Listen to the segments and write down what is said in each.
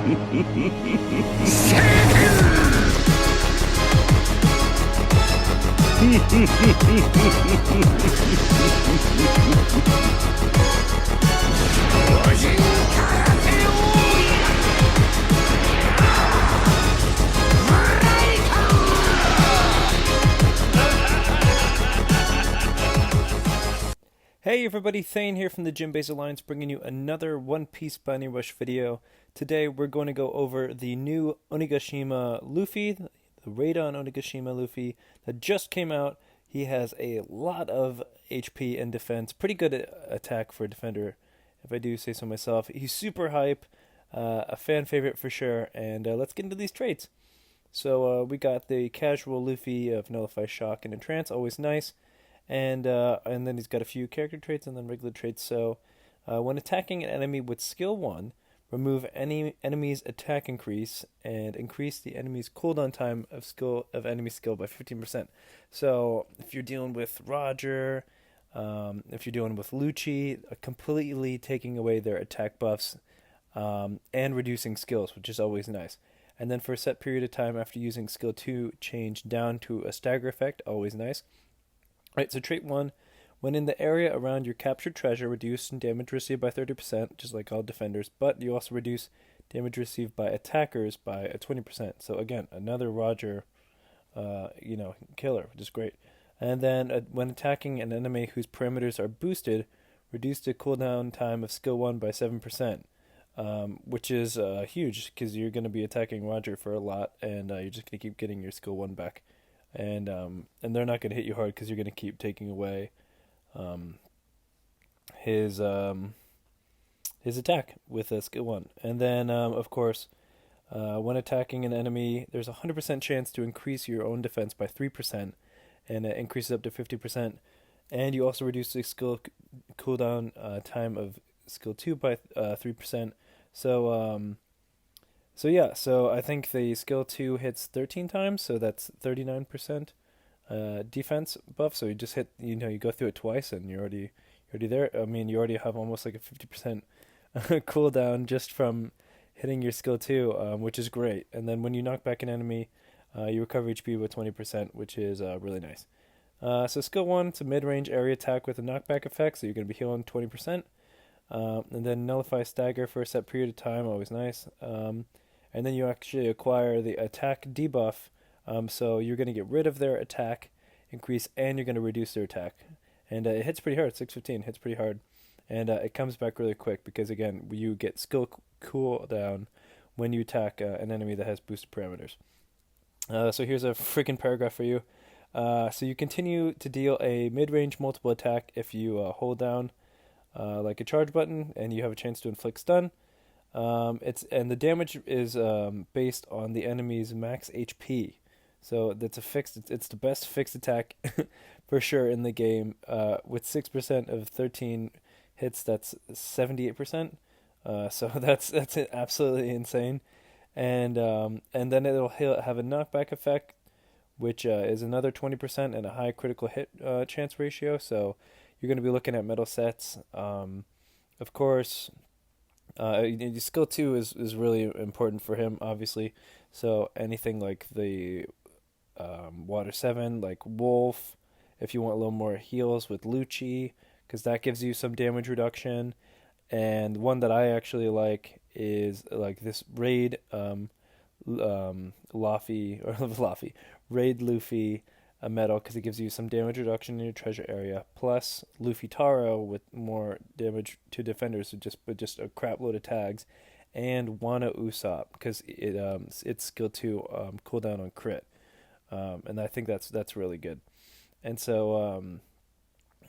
Hey everybody, Thane here from the Gym Base Alliance, bringing you another One Piece Binding Rush video. Today we're going to go over the new Onigashima Luffy, the raid on Onigashima Luffy that just came out. He has a lot of HP and defense, pretty good attack for a defender, if I do say so myself. He's super hype, a fan favorite for sure, and let's get into these traits. So we got the casual Luffy of Nullify, Shock, and Entrance, always nice. And then he's got a few character traits and then regular traits. So when attacking an enemy with skill 1, remove any enemy's attack increase and increase the enemy's cooldown time of enemy skill by 15%. So if you're dealing with Roger, if you're dealing with Lucci, completely taking away their attack buffs and reducing skills, which is always nice. And then for a set period of time after using skill 2, change down to a stagger effect, always nice. Right, so trait 1, when in the area around your captured treasure, reduce damage received by 30%, just like all defenders, but you also reduce damage received by attackers by 20%. So again, another Roger, killer, which is great. And then when attacking an enemy whose parameters are boosted, reduce the cooldown time of skill 1 by 7%, which is huge because you're going to be attacking Roger for a lot, and you're just going to keep getting your skill 1 back. And they're not going to hit you hard because you're going to keep taking away his attack with a skill 1. And then, of course, when attacking an enemy, there's a 100% chance to increase your own defense by 3%, and it increases up to 50%. And you also reduce the skill cooldown time of skill 2 by 3%. So I think the skill 2 hits 13 times, so that's 39% defense buff. So you just hit, you go through it twice, and you're already there. I mean, you already have almost like a 50% cooldown just from hitting your skill 2, which is great. And then when you knock back an enemy, you recover HP with 20%, which is really nice. So skill 1, it's a mid-range area attack with a knockback effect, so you're going to be healing 20%. And then nullify stagger for a set period of time, always nice. And then you actually acquire the attack debuff, so you're going to get rid of their attack increase, and you're going to reduce their attack. And it hits pretty hard, 615, hits pretty hard. And it comes back really quick because, again, you get skill cooldown when you attack an enemy that has boosted parameters. So here's a freaking paragraph for you. So you continue to deal a mid-range multiple attack if you hold down like a charge button, and you have a chance to inflict stun. And the damage is based on the enemy's max HP, so that's it's the best fixed attack for sure in the game. With 6% of 13 hits, that's 78%. So that's absolutely insane. And then it'll have a knockback effect, which is another 20% and a high critical hit chance ratio. So you're going to be looking at metal sets, of course. Skill 2 is really important for him, obviously. So anything like the Water 7, like Wolf, if you want a little more heals with Lucci, because that gives you some damage reduction. And one that I actually like is like this Raid Raid Luffy a metal, because it gives you some damage reduction in your treasure area, plus Luffy Taro with more damage to defenders with just a crap load of tags, and Wano Usopp because it's skill 2 cooldown on crit, and I think that's really good. And so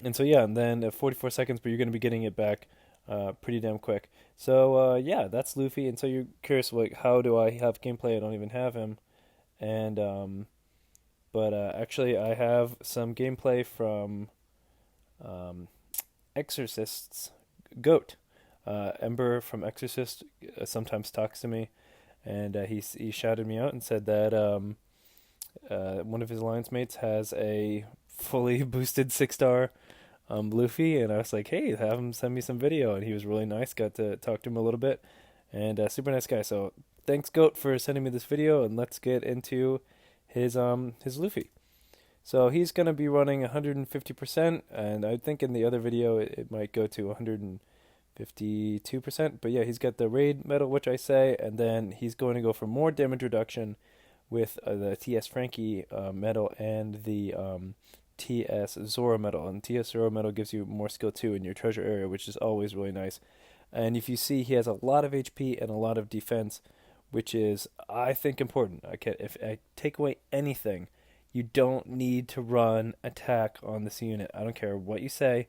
yeah, and then 44 seconds, but you're going to be getting it back pretty damn quick. So yeah, that's Luffy. And so you're curious, like, how do I have gameplay? I don't even have him. And but actually I have some gameplay from Exorcist's Goat. Ember from Exorcist sometimes talks to me, and he shouted me out and said that one of his alliance mates has a fully boosted 6-star Luffy, and I was like, hey, have him send me some video, and he was really nice. Got to talk to him a little bit, and super nice guy. So thanks, Goat, for sending me this video, and let's get into his Luffy. So he's gonna be running 150%, and I think in the other video it might go to 152%. But yeah, he's got the raid medal, which I say, and then he's going to go for more damage reduction with the TS Frankie medal and the TS Zoro medal. And TS Zoro medal gives you more skill 2 in your treasure area, which is always really nice. And if you see, he has a lot of HP and a lot of defense, which is, I think, important. If I take away anything, you don't need to run attack on this unit. I don't care what you say.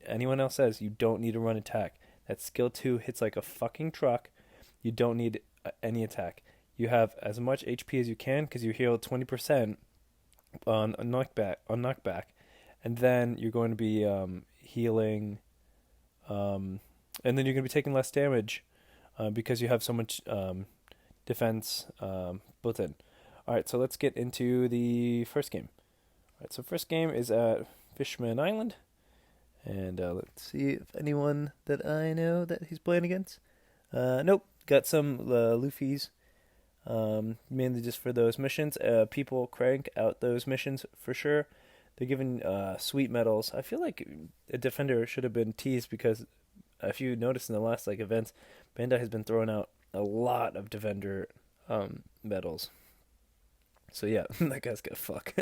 Anyone else says you don't need to run attack. That skill 2 hits like a fucking truck. You don't need any attack. You have as much HP as you can because you heal 20% on a knockback, and then you're going to be healing, and then you're going to be taking less damage because you have so much defense built in. All right, so let's get into the first game. All right, so first game is at Fishman Island, and let's see if anyone that I know that he's playing against. Nope, got some Luffy's, mainly just for those missions. People crank out those missions for sure. They're giving sweet medals. I feel like a defender should have been teased because if you notice in the last events, Bandai has been throwing out a lot of defender medals. So yeah, that guy's gonna fuck.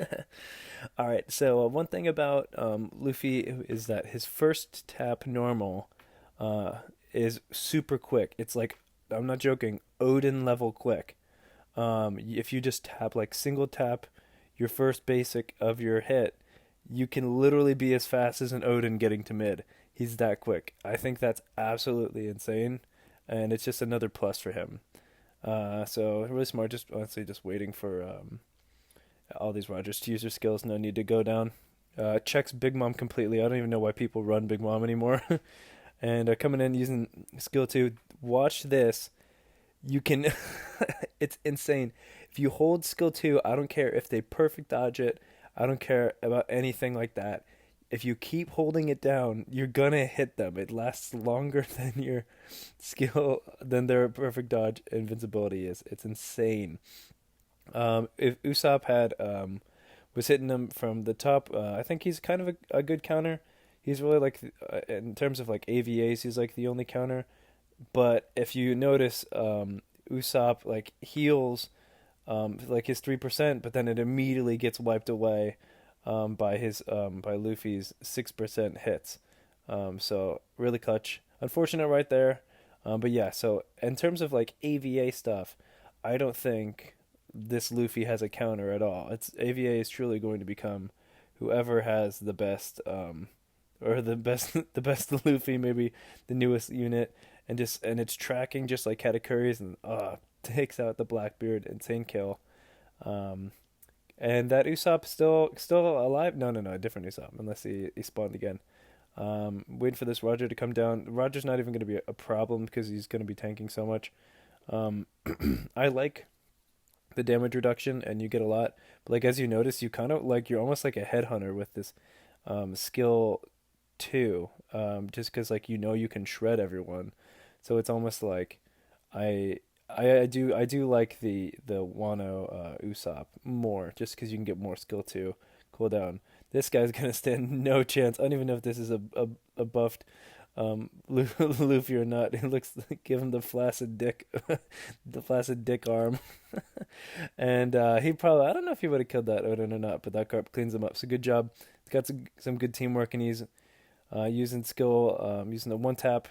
All right. So one thing about Luffy is that his first tap normal is super quick. It's like, I'm not joking, Odin level quick. If you just tap single tap your first basic of your hit, you can literally be as fast as an Odin getting to mid. He's that quick. I think that's absolutely insane, and it's just another plus for him. So really smart. Just honestly, just waiting for all these Rogers to use their skills. No need to go down. Checks Big Mom completely. I don't even know why people run Big Mom anymore. And coming in using skill 2. Watch this. You can. It's insane. If you hold skill 2, I don't care if they perfect dodge it. I don't care about anything like that. If you keep holding it down, you're gonna hit them. It lasts longer than your than their perfect dodge invincibility is. It's insane. If Usopp was hitting them from the top, I think he's kind of a good counter. He's really in terms of AVAs, he's the only counter. But if you notice, Usopp heals his 3%, but then it immediately gets wiped away by Luffy's 6% hits. So really clutch. Unfortunate right there. But yeah, so in terms of AVA stuff, I don't think this Luffy has a counter at all. It's AVA is truly going to become whoever has the best or the best the best Luffy, maybe the newest unit, and it's tracking just like Katakuri's, and takes out the Blackbeard, insane kill. And that Usopp still alive? No, a different Usopp, unless he spawned again. Waiting for this Roger to come down. Roger's not even going to be a problem because he's going to be tanking so much. I like the damage reduction, and you get a lot. But as you notice, you kind of you're almost like a headhunter with this skill 2, just because you can shred everyone. So it's almost like I do like the Wano Usopp more, just because you can get more skill 2 cooldown. This guy's gonna stand no chance. I don't even know if this is a buffed Luffy or not. It looks like, give him the flaccid dick, the flaccid dick arm, and he probably, I don't know if he would have killed that Odin or not, but that carp cleans him up. So good job. He's got some good teamwork, and he's using using the one tap,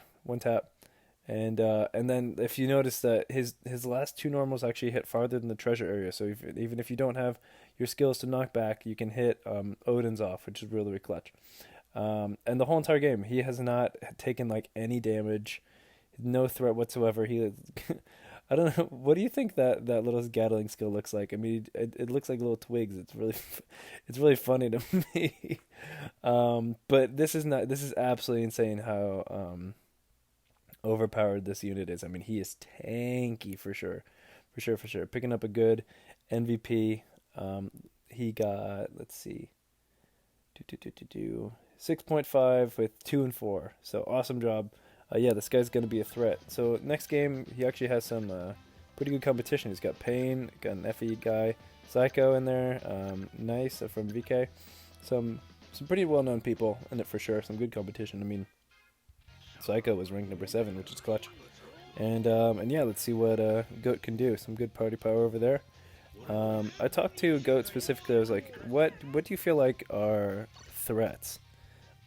and then if you notice that his last 2 normals actually hit farther than the treasure area. So even if you don't have your skills to knock back, you can hit Odin's off, which is really, really clutch. And the whole entire game, he has not taken any damage, no threat whatsoever. I don't know. What do you think that little Gatling skill looks like? I mean, it looks like little twigs. It's really funny to me. But this is absolutely insane how overpowered this unit is. I mean, he is tanky for sure. Picking up a good MVP. He got, let's see, 6.5 with 2 and 4. So awesome job. yeah, this guy's gonna be a threat. So next game, he actually has some pretty good competition. He's got Pain, got an FE guy, Psycho in there, nice from VK, some pretty well-known people in it for sure. Some good competition. I mean, Psycho was ranked number 7, which is clutch. And yeah, let's see what Goat can do. Some good party power over there. I talked to Goat specifically. I was like, what do you feel like are threats?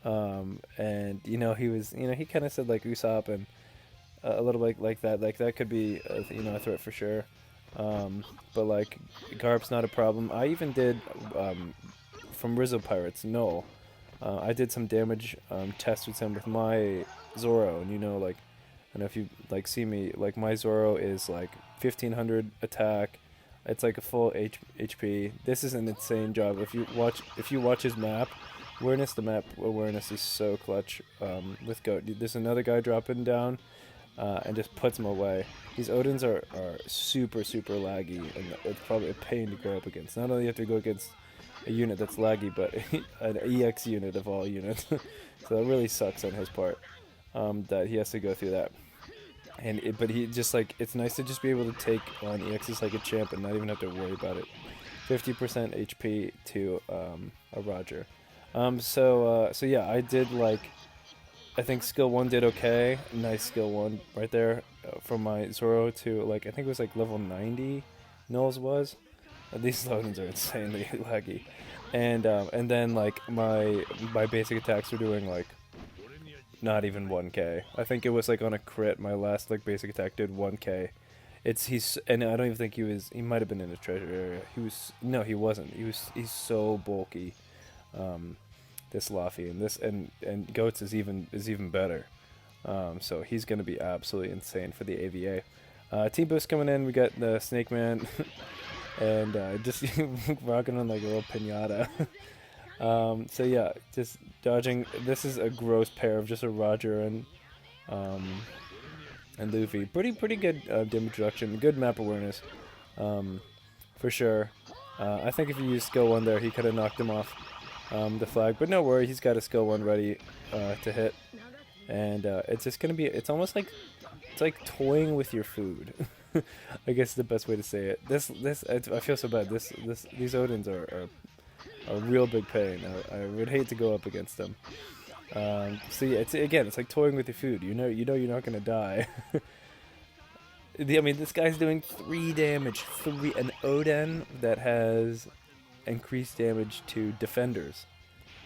And he kind of said like Usopp and a little bit like that. Like that could be a threat for sure. But like Garp's not a problem. I even did from Rizzo Pirates Null. I did some damage tests with him with my Zoro, and like I don't know if you like see me, like my Zoro is like 1500 attack. It's like a full HP. This is an insane job. If you watch his map awareness, the map awareness is so clutch with Goat. There's another guy dropping down and just puts him away. These Odins are super laggy, and it's probably a pain to go up against. Not only do you have to go against a unit that's laggy, but an EX unit of all units. So that really sucks on his part that he has to go through that. But he just like, it's nice to just be able to take on EXs like a champ and not even have to worry about it. 50% HP to a Roger. So yeah, I did like, I think skill 1 did okay. Nice skill 1 right there from my Zoro to like, I think it was like level 90 Knowles was. These loadings are insanely laggy. And then like my basic attacks were doing like not even 1k. I think it was like on a crit, my last like basic attack did 1k. And I don't even think he might have been in the treasure area. He wasn't. He's so bulky. This Luffy and Goats is even better. So he's gonna be absolutely insane for the AVA. Team boost coming in. We got the Snake Man, and just rocking on like a little pinata. So yeah, just dodging. This is a gross pair of just a Roger and Luffy. Pretty good damage reduction. Good map awareness, for sure. I think if you use skill 1 there, he could have knocked him off the flag. But no worry, he's got a skill 1 ready to hit. And it's just gonna be. It's almost like toying with your food. I guess the best way to say it. I feel so bad. These Odins are a real big pain. I would hate to go up against them. So yeah, it's like toying with your food. You know you're not gonna die. I mean, this guy's doing 3 damage. An Odin that has increased damage to defenders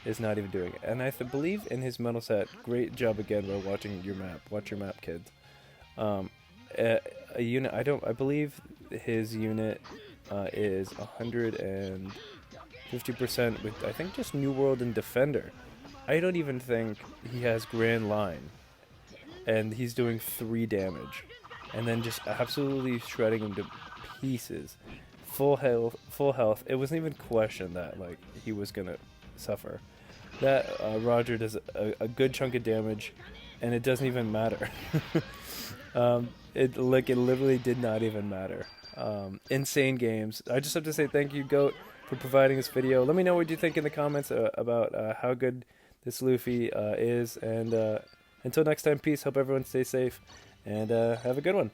is not even doing it. And I believe in his mental set. Great job again by watching your map. Watch your map, kids. A unit. I believe his unit is 150% with, I think, just New World and Defender. I don't even think he has Grand Line, and he's doing 3 damage, and then just absolutely shredding him to pieces. Full health. It wasn't even questioned that like he was gonna suffer. That Roger does a good chunk of damage, and it doesn't even matter. It literally did not even matter. Insane games. I just have to say thank you, Goat, for providing this video. Let me know what you think in the comments about how good this Luffy is. And until next time, peace. Hope everyone stays safe, and have a good one.